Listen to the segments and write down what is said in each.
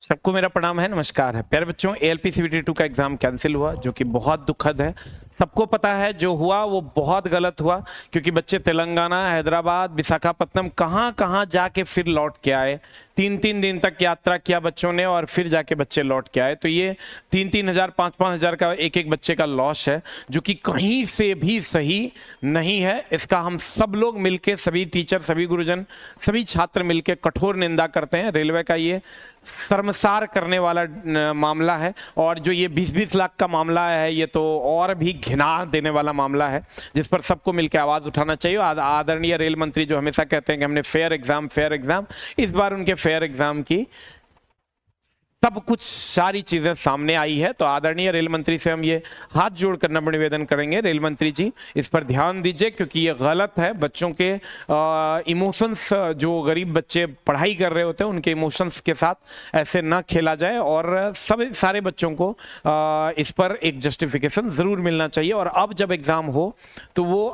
सबको मेरा प्रणाम है, नमस्कार है। प्यारे बच्चों, ALP CBT 2 का एग्जाम कैंसिल हुआ, जो कि बहुत दुखद है। सबको पता है जो हुआ वो बहुत गलत हुआ, क्योंकि बच्चे तेलंगाना, हैदराबाद, विशाखापत्तनम कहाँ कहाँ जाके फिर लौट के आए। 3-3 दिन तक यात्रा किया बच्चों ने और फिर जाके बच्चे लौट के आए। तो ये 3-3 हजार 5-5 हजार का एक बच्चे का लॉस है, जो कि कहीं से भी सही नहीं है। इसका हम सब लोग मिलके, सभी टीचर, सभी गुरुजन, सभी छात्र मिलके कठोर निंदा करते हैं। रेलवे का ये शर्मसार करने वाला मामला है, और जो ये 20-20 लाख का मामला है, ये तो और भी घिना देने वाला मामला है, जिस पर सबको मिलकर आवाज उठाना चाहिए। आदरणीय रेल मंत्री जो हमेशा कहते हैं कि हमने फेयर एग्जाम, इस बार उनके फेयर एग्जाम की सब कुछ सारी चीजें सामने आई है। तो आदरणीय रेल मंत्री से हम ये हाथ जोड़कर नम्र निवेदन करेंगे, रेल मंत्री जी इस पर ध्यान दीजिए, क्योंकि ये गलत है। बच्चों के इमोशंस, जो गरीब बच्चे पढ़ाई कर रहे होते हैं, उनके इमोशंस के साथ ऐसे ना खेला जाए, और सब सारे बच्चों को इस पर एक जस्टिफिकेशन जरूर मिलना चाहिए। और अब जब एग्जाम हो तो वो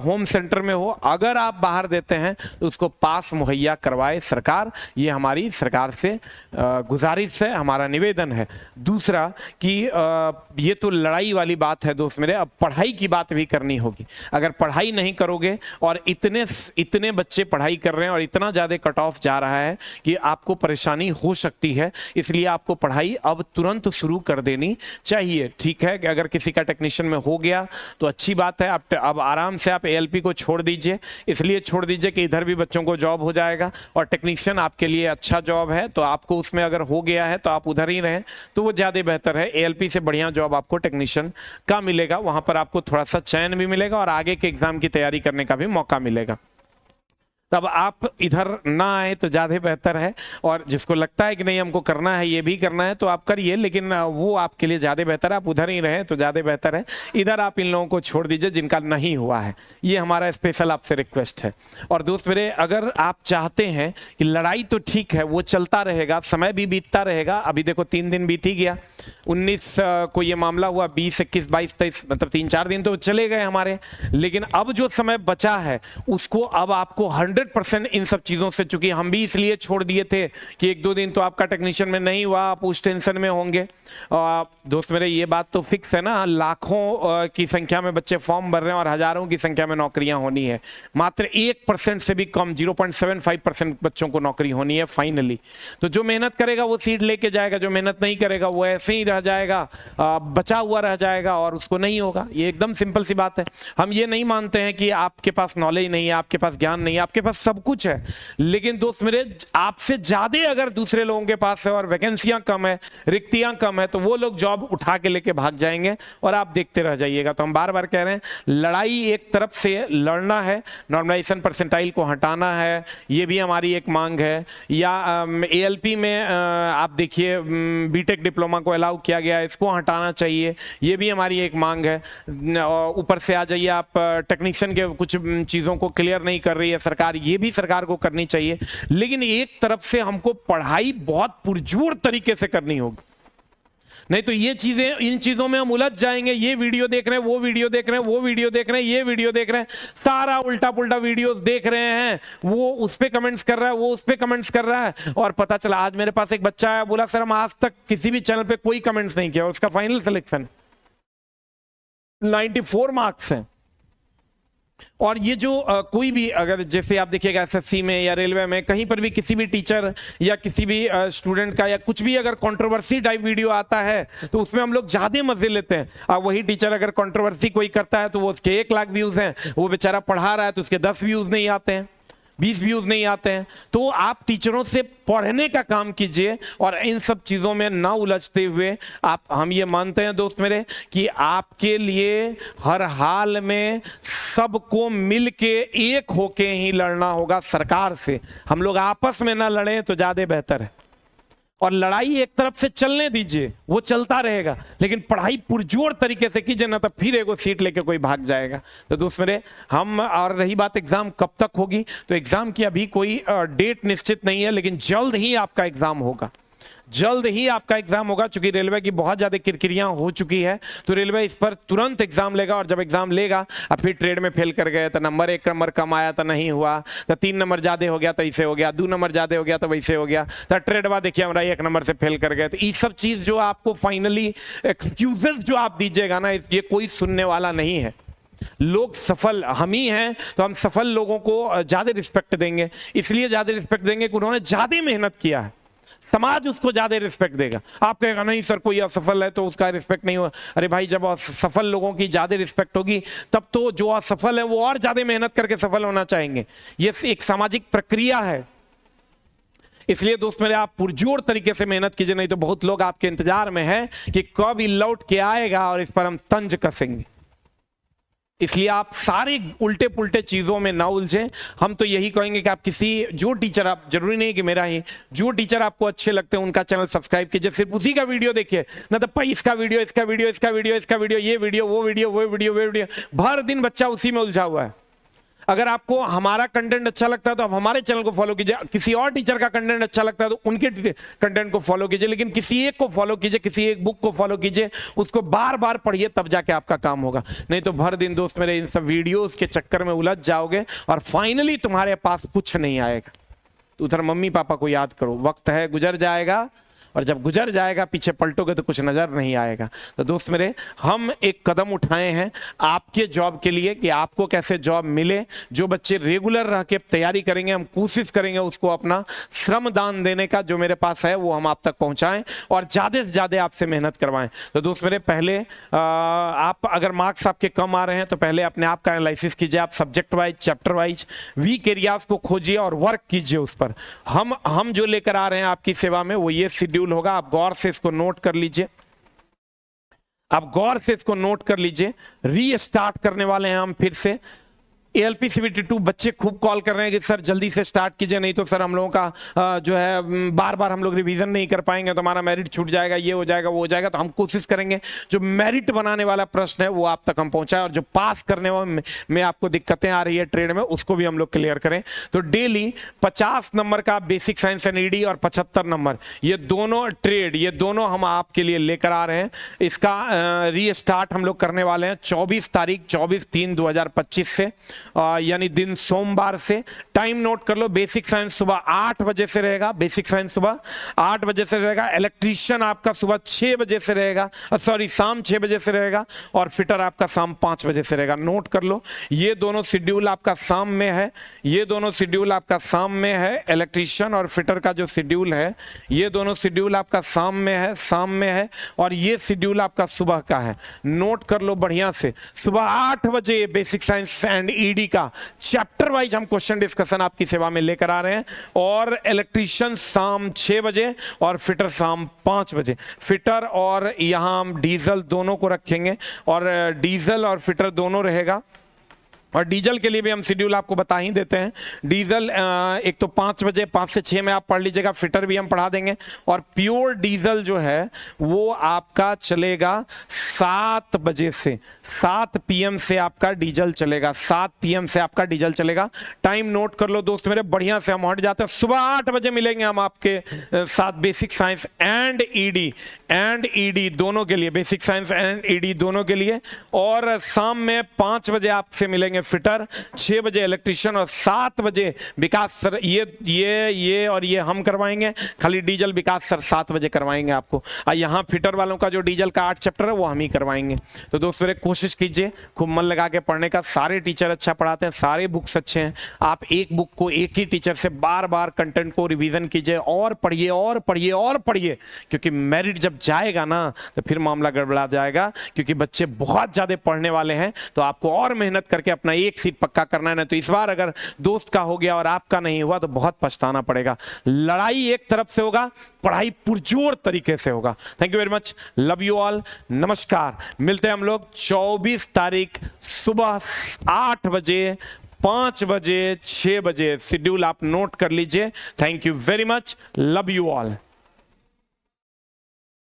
होम सेंटर में हो, अगर आप बाहर देते हैं तो उसको पास मुहैया करवाए सरकार। ये हमारी सरकार से गुजारिश है, हमारा निवेदन है। दूसरा कि ये तो लड़ाई वाली बात है दोस्त मेरे, अब पढ़ाई की बात भी करनी होगी। अगर पढ़ाई नहीं करोगे और इतने बच्चे पढ़ाई कर रहे हैं और इतना ज्यादा कट ऑफ जा रहा है कि आपको परेशानी हो सकती है, इसलिए आपको पढ़ाई अब तुरंत शुरू कर देनी चाहिए। ठीक है कि अगर किसी का टेक्नीशियन में हो गया तो अच्छी बात है, आप अब आराम से आप ALP को छोड़ दीजिए। इसलिए छोड़ दीजिए कि इधर भी बच्चों को जॉब हो जाएगा, और टेक्नीशियन आपके लिए अच्छा जॉब है, तो आपको उसमें अगर हो गया है तो आप उधर ही रहें, तो वो ज्यादा बेहतर है। ALP से बढ़िया जॉब आपको टेक्नीशियन का मिलेगा, वहां पर आपको थोड़ा सा चयन भी मिलेगा और आगे के एग्जाम की तैयारी करने का भी मौका मिलेगा। तब आप इधर ना आए तो ज़्यादा बेहतर है, और जिसको लगता है कि नहीं हमको करना है, ये भी करना है, तो आप करिए, लेकिन वो आपके लिए ज़्यादा बेहतर है। आप उधर ही रहें तो ज़्यादा बेहतर है। इधर आप इन लोगों को छोड़ दीजिए जिनका नहीं हुआ है, ये हमारा स्पेशल आपसे रिक्वेस्ट है। और दोस्त मेरे, अगर आप चाहते हैं कि लड़ाई तो ठीक है, वो चलता रहेगा, समय भी बीतता रहेगा। अभी देखो 3 दिन बीत ही गया, 19 को ये मामला हुआ, 20, 21, 22, 23, मतलब 3-4 दिन तो चले गए हमारे। लेकिन अब जो समय बचा है उसको अब आपको 100% इन सब चीजों से, चूंकि हम भी इसलिए छोड़ दिए थे कि 1-2 दिन तो आपका टेक्नीशियन में नहीं हुआ, आप उस टेंशन में होंगे। दोस्त मेरे, ये बात तो फिक्स है ना, लाखों की संख्या में बच्चे फॉर्म भर रहे हैं और हजारों की संख्या में नौकरियां होनी है। मात्र 1% से भी कम, 0.75% बच्चों को नौकरी होनी है फाइनली। तो जो मेहनत करेगा वो सीट लेके जाएगा, जो मेहनत नहीं करेगा वो ऐसे ही रह जाएगा, बचा हुआ रह जाएगा और उसको नहीं होगा। ये एकदम सिंपल सी बात है। हम ये नहीं मानते हैं कि आपके पास नॉलेज नहीं है, आपके पास ज्ञान नहीं है, आपके पास सब कुछ है, लेकिन दोस्त मेरे, आपसे ज्यादा अगर दूसरे लोगों के पास है और वैकेंसियां कम है, रिक्तियां कम है, तो वो लोग जॉब उठा के लेके भाग जाएंगे और आप देखते रह जाइएगा। तो हम बार बार कह रहे हैं, लड़ाई एक तरफ से लड़ना है, नॉर्मलाइजेशन परसेंटाइल को हटाना है, ये भी हमारी एक मांग है। या ALP में आप देखिए BTech डिप्लोमा को अलाउ किया गया, इसको हटाना चाहिए, ये भी हमारी एक मांग है। ऊपर से आ जाइए आप, टेक्नीशियन के कुछ चीज़ों को क्लियर नहीं कर रही है सरकार, ये भी सरकार को करनी चाहिए। लेकिन एक तरफ से हमको पढ़ाई बहुत पुरजोर तरीके से करनी होगी, नहीं तो ये चीजें, इन चीजों में हम उलझ जाएंगे। ये वीडियो देख रहे हैं, वो वीडियो देख रहे हैं, वो वीडियो देख रहे हैं, ये वीडियो देख रहे हैं, सारा उल्टा पुल्टा वीडियो देख रहे हैं। वो उस पे कमेंट्स कर रहा है, वो उस पे कमेंट्स कर रहा है, और पता चला आज मेरे पास एक बच्चा आया, बोला सर हम आज तक किसी भी चैनल पे कोई कमेंट्स नहीं किया, उसका फाइनल सिलेक्शन 94 मार्क्स हैं। और ये जो कोई भी, अगर जैसे आप देखिएगा SSC में या रेलवे में, कहीं पर भी किसी भी टीचर या किसी भी स्टूडेंट का या कुछ भी अगर कंट्रोवर्सी टाइप वीडियो आता है तो उसमें हम लोग ज्यादा मजे लेते हैं। अब वही टीचर अगर कंट्रोवर्सी कोई करता है तो वो उसके 1 लाख व्यूज हैं, वो बेचारा पढ़ा रहा है तो उसके 10 व्यूज नहीं आते हैं, 20 व्यूज नहीं आते हैं। तो आप टीचरों से पढ़ने का काम कीजिए और इन सब चीजों में ना उलझते हुए आप, हम ये मानते हैं दोस्त मेरे कि आपके लिए हर हाल में सबको मिलके एक होके ही लड़ना होगा सरकार से। हम लोग आपस में ना लड़ें तो ज्यादा बेहतर है। और लड़ाई एक तरफ से चलने दीजिए, वो चलता रहेगा, लेकिन पढ़ाई पुरजोर तरीके से कीजिए, ना तो फिर एगो सीट लेके कोई भाग जाएगा। तो दोस्त मेरे, हम, और रही बात एग्जाम कब तक होगी, तो एग्जाम की अभी कोई डेट निश्चित नहीं है, लेकिन जल्द ही आपका एग्जाम होगा। जल्द ही आपका एग्जाम होगा, चूंकि रेलवे की बहुत ज्यादा किरकिरियां हो चुकी है, तो रेलवे इस पर तुरंत एग्जाम लेगा। और जब एग्जाम लेगा, अब फिर ट्रेड में फेल कर गए तो नंबर 1 नंबर कम आया तो नहीं हुआ, तो 3 नंबर ज्यादा हो गया तो इसे हो गया, 2 नंबर ज्यादा हो गया तो वैसे हो गया, तो ट्रेड बाद देखिए हमारा 1 नंबर से फेल कर गए। तो ये सब चीज जो आपको फाइनली एक्सक्यूजेस जो आप दीजिएगा ना, ये कोई सुनने वाला नहीं है। लोग सफल हम ही हैं, तो हम सफल लोगों को ज्यादा रिस्पेक्ट देंगे, इसलिए ज्यादा रिस्पेक्ट देंगे कि उन्होंने ज्यादा मेहनत किया है, समाज उसको ज्यादा रिस्पेक्ट देगा। आप कहेगा नहीं सर कोई असफल है तो उसका रिस्पेक्ट नहीं हुआ। अरे भाई, जब सफल लोगों की ज्यादा रिस्पेक्ट होगी, तब तो जो असफल है वो और ज्यादा मेहनत करके सफल होना चाहेंगे। ये एक सामाजिक प्रक्रिया है। इसलिए दोस्त मेरे, आप पुरजोर तरीके से मेहनत कीजिए, नहीं तो बहुत लोग आपके इंतजार में हैं कि कब ये लौट के आएगा और इस पर हम तंज कसेंगे। इसलिए आप सारे उल्टे पुल्टे चीजों में ना उलझें। हम तो यही कहेंगे कि आप जो टीचर, आप जरूरी नहीं कि मेरा ही, जो टीचर आपको अच्छे लगते हैं उनका चैनल सब्सक्राइब कीजिए, सिर्फ उसी का वीडियो देखिए, ना तो भाई इसका वीडियो, इसका वीडियो, इसका वीडियो, इसका वीडियो, ये वीडियो, वो वीडियो, वो वीडियो, वो वीडियो, भर दिन बच्चा उसी में उलझा हुआ है। अगर आपको हमारा कंटेंट अच्छा लगता है तो आप हमारे चैनल को फॉलो कीजिए, किसी और टीचर का कंटेंट अच्छा लगता है तो उनके कंटेंट को फॉलो कीजिए, लेकिन किसी एक को फॉलो कीजिए, किसी एक बुक को फॉलो कीजिए, उसको बार बार पढ़िए, तब जाके आपका काम होगा। नहीं तो भर दिन दोस्त मेरे इन सब वीडियोस के चक्कर में उलझ जाओगे और फाइनली तुम्हारे पास कुछ नहीं आएगा। तो उधर मम्मी पापा को याद करो, वक्त है, गुजर जाएगा, और जब गुजर जाएगा पीछे पलटोगे तो कुछ नजर नहीं आएगा। तो दोस्त मेरे, हम एक कदम उठाए हैं आपके जॉब के लिए कि आपको कैसे जॉब मिले। जो बच्चे रेगुलर रह के तैयारी करेंगे, हम कोशिश करेंगे उसको अपना श्रमदान देने का जो मेरे पास है वो हम आप तक पहुंचाएं और ज्यादा से ज्यादा आपसे मेहनत करवाएं। तो दोस्त मेरे, पहले आप अगर मार्क्स आपके कम आ रहे हैं तो पहले अपने आप का एनालिसिस कीजिए। आप subject wise, chapter wise weak areas को खोजिए और वर्क कीजिए उस पर। हम जो लेकर आ रहे हैं आपकी सेवा में वो ये शेड्यूल होगा। आप गौर से इसको नोट कर लीजिए, आप गौर से इसको नोट कर लीजिए। रीस्टार्ट करने वाले हैं हम फिर से। ALPCVT2 बच्चे खूब कॉल कर रहे हैं कि सर जल्दी से स्टार्ट कीजिए, नहीं तो सर हम लोगों का जो है बार बार हम लोग रिवीजन नहीं कर पाएंगे तो हमारा मेरिट छूट जाएगा, ये हो जाएगा, वो हो जाएगा। तो हम कोशिश करेंगे जो मेरिट बनाने वाला प्रश्न है वो आप तक हम पहुंचाएं, और जो पास करने में आपको दिक्कतें आ रही है ट्रेड में, उसको भी हम लोग क्लियर करें। तो डेली 50 नंबर का बेसिक साइंस एंड ED और 75 नंबर, ये दोनों ट्रेड, ये दोनों हम आपके लिए लेकर आ रहे हैं। इसका रीस्टार्ट हम लोग करने वाले हैं 24 तारीख 24/3/2025 से, यानी दिन सोमवार से। टाइम नोट कर लो, बेसिक साइंस सुबह 8 बजे से रहेगा, बेसिक साइंस सुबह 8 बजे से रहेगा। इलेक्ट्रीशियन आपका सुबह 6 बजे से रहेगा, सॉरी शाम 6 बजे से रहेगा, और फिटर आपका शाम 5 बजे से रहेगा। नोट कर लो, ये दोनों शेड्यूल आपका शाम में है, ये दोनों शेड्यूल आपका शाम में है। इलेक्ट्रीशियन और फिटर का जो शेड्यूल है, ये दोनों शेड्यूल आपका शाम में है, शाम में है, और ये शेड्यूल आपका सुबह का है। नोट कर लो बढ़िया से, सुबह 8 बजे बेसिक साइंस एंड ED का चैप्टर वाइज हम क्वेश्चन डिस्कशन आपकी सेवा में लेकर आ रहे हैं, और इलेक्ट्रीशियन शाम 6 बजे और फिटर शाम 5 बजे। फिटर और यहां हम डीजल दोनों को रखेंगे, और डीजल और फिटर दोनों रहेगा। और डीजल के लिए भी हम शेड्यूल आपको बता ही देते हैं। डीजल एक तो 5 बजे, 5 से 6 में आप पढ़ लीजिएगा, फिटर भी हम पढ़ा देंगे। और प्योर डीजल जो है वो आपका चलेगा 7 बजे से, 7 PM से आपका डीजल चलेगा, 7 PM से आपका डीजल चलेगा। टाइम नोट कर लो दोस्त मेरे, बढ़िया से हम हट जाते हैं। सुबह 8 बजे मिलेंगे हम आपके साथ बेसिक साइंस एंड ED दोनों के लिए, बेसिक साइंस एंड ED दोनों के लिए। और शाम में 5 बजे आपसे मिलेंगे फिटर, 6 बजे इलेक्ट्रीशियन, और 7 बजे विकास सर, ये और ये हम करवाएंगे। खाली डीजल विकास सर 7 बजे करवाएंगे आपको। यहाँ फिटर वालों का जो डीजल का 8 चैप्टर है वो हम ही करवाएंगे। तो दोस्तों मेरे, कोशिश कीजिए खूब मन लगा के पढ़ने का। सारे टीचर अच्छा पढ़ाते हैं, सारे बुक्स अच्छे हैं। आप एक बुक को एक ही टीचर से बार बार कंटेंट को रिवीजन कीजिए, और पढ़िए और पढ़िए और पढ़िए, क्योंकि मेरिट जब जाएगा ना तो फिर मामला गड़बड़ा जाएगा, क्योंकि बच्चे बहुत ज्यादा पढ़ने वाले हैं। तो आपको और मेहनत करके अपना एक सीट पक्का करना है ना, तो इस बार अगर दोस्त का हो गया और आपका नहीं हुआ तो बहुत पछताना पड़ेगा। लड़ाई एक तरफ से होगा, पढ़ाई पुरजोर तरीके से होगा। Thank you very much, love you all, नमस्कार। मिलते हैं हम लोग 24 तारीख सुबह 8 बजे, 5 बजे, 6 बजे। शेड्यूल आप नोट कर लीजिए। Thank you very much, love you all.